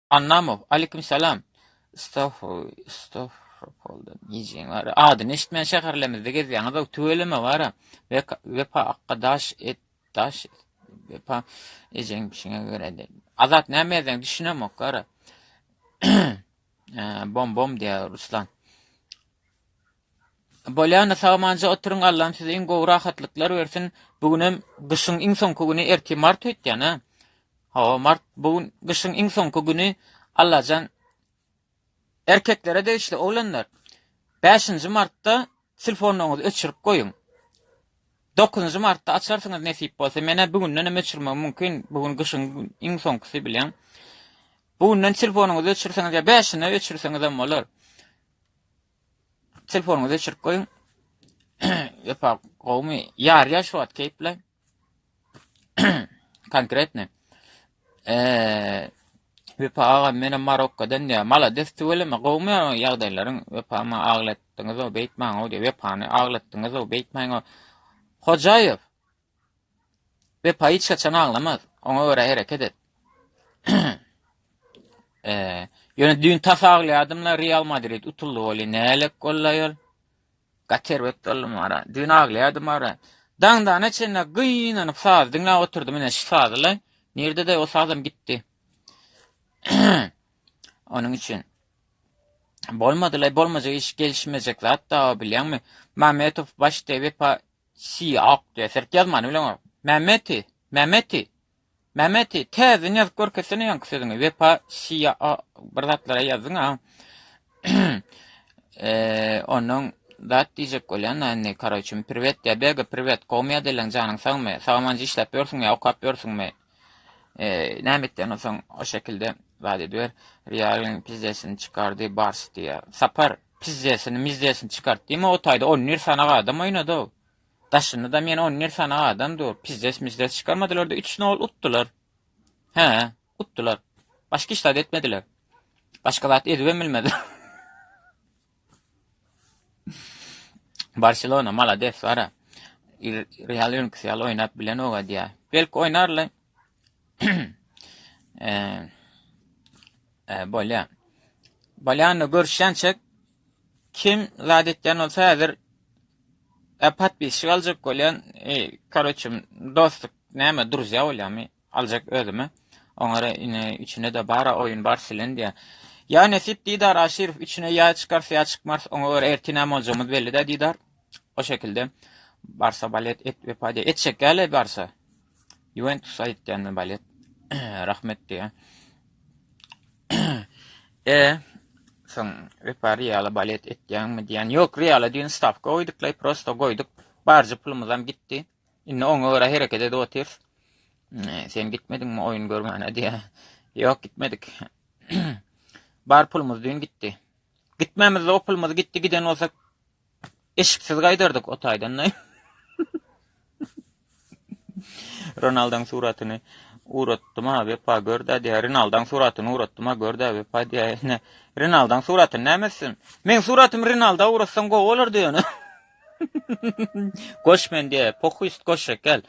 Anlamov. Aleykümselam. Estağfurullah. Yiyeceğin var. Adını eşitmeyen şehirlerimizde geziyen da tüveleme var. Vepa akkadaş et daş vepa yiyeceğin bir şeye göre de. Azat ne mezen düşünem o kara. Bom bom diye Ruslan. Bolyana sağmanca oturun Allah'ım size en goğu rahatlıklar versin. Bugün kışın en son günü erki Mart öttü yana. Ha Mart bugün kışın en son günü Allah'can erkeklere de işte oğlanlar 5. Mart'ta telefonunuzu öçürüp koyun. 9. Mart'ta açarsınız nesip olsa. Mene bugünden öçürmem mümkün. Bugün kışın en son kısı bilen. Bugünden telefonunuzu öçürseniz ya 5'ine öçürseniz ama olur. Telefonunuzu öçürüp koyun. Yapar kavmi yar yaş vaat keyifle. Konkretne. Vepa ağa mene Marokka'dan diye mala destiwele ma kavmi yağdayların vepa ama ağlattınız o beytman o diye vepa ne ağlattınız o beytman o Hocayev vepa hiç kaçan ağlamaz ona göre hareket et. Yöne dün tasarlı adımlar Real Madrid utullu oli nelek kollayol Kater vettolum ara dün ağlı adım ara dangdan içine gıynanıp sağdın la oturdum yine sağdılar nerede de o sağdım gitti. Onun için bolmadılar bolmaca iş gelişmeyecek hatta biliyor musun Mehmetov başta vepa siyah diye serk yazmanı biliyor musun Mehmeti tezini yaz korkasını yankısadın vepa siyah bırdatlara yazın ha. Onun dat diyecek olan anne karaçım privet ya bega privet komya delen canın sanma sağmancı iş yapıyorsun ya ok yapıyorsun mu Nehmet'ten o şekilde vaat ediyor. Real'in pizzesini çıkardığı Bars diye. Sapar pizzesini mizdesini çıkarttı mı o tayda 10 lira sana adam oynadı o. Taşını da yani 10 lira sana adam dur. Pizzes mizdesi çıkarmadılar da 3 nol uttular. He uttular. Başka işler etmediler. Başka vaat edilmedi. Barcelona malades var ha. Real'in kısıyla oynayıp bilen o diye. Belki oynarlar. Bolyanı görüşençek kim zadetten olsa hazır pat bir şey alacak olan karoçum dostluk neyme druzya olayım alacak özümü onlara içine de bara oyun Barcelona diye ya nesip didar aşirif içine ya çıkarsa ya çıkmaz ona ertinem olacağımız belli de didar o şekilde Barça balet et ve pade et şekale Barça Juventus ayıttan balet rahmet diye son Real balet ettiğin mi diyen yok Real'a diyen staff koyduk lay prosto koyduk barcı pulumuzdan gitti inne ona göre hareket edo otir sen gitmedin mi oyun görmene diye yok gitmedik bar pulumuz dün gitti gitmemizde o pulumuz gitti giden olsak eşiksiz kaydırdık o taydan ne Ronaldo'nun suratını uğrattım abi pa gördü diye Ronaldo'nun suratını uğrattım ha gördü abi pa diye ne Ronaldo'nun suratını ne mesin men suratım Ronaldo uğratsam go olur diyor ne koş men diye pokuyist koş gel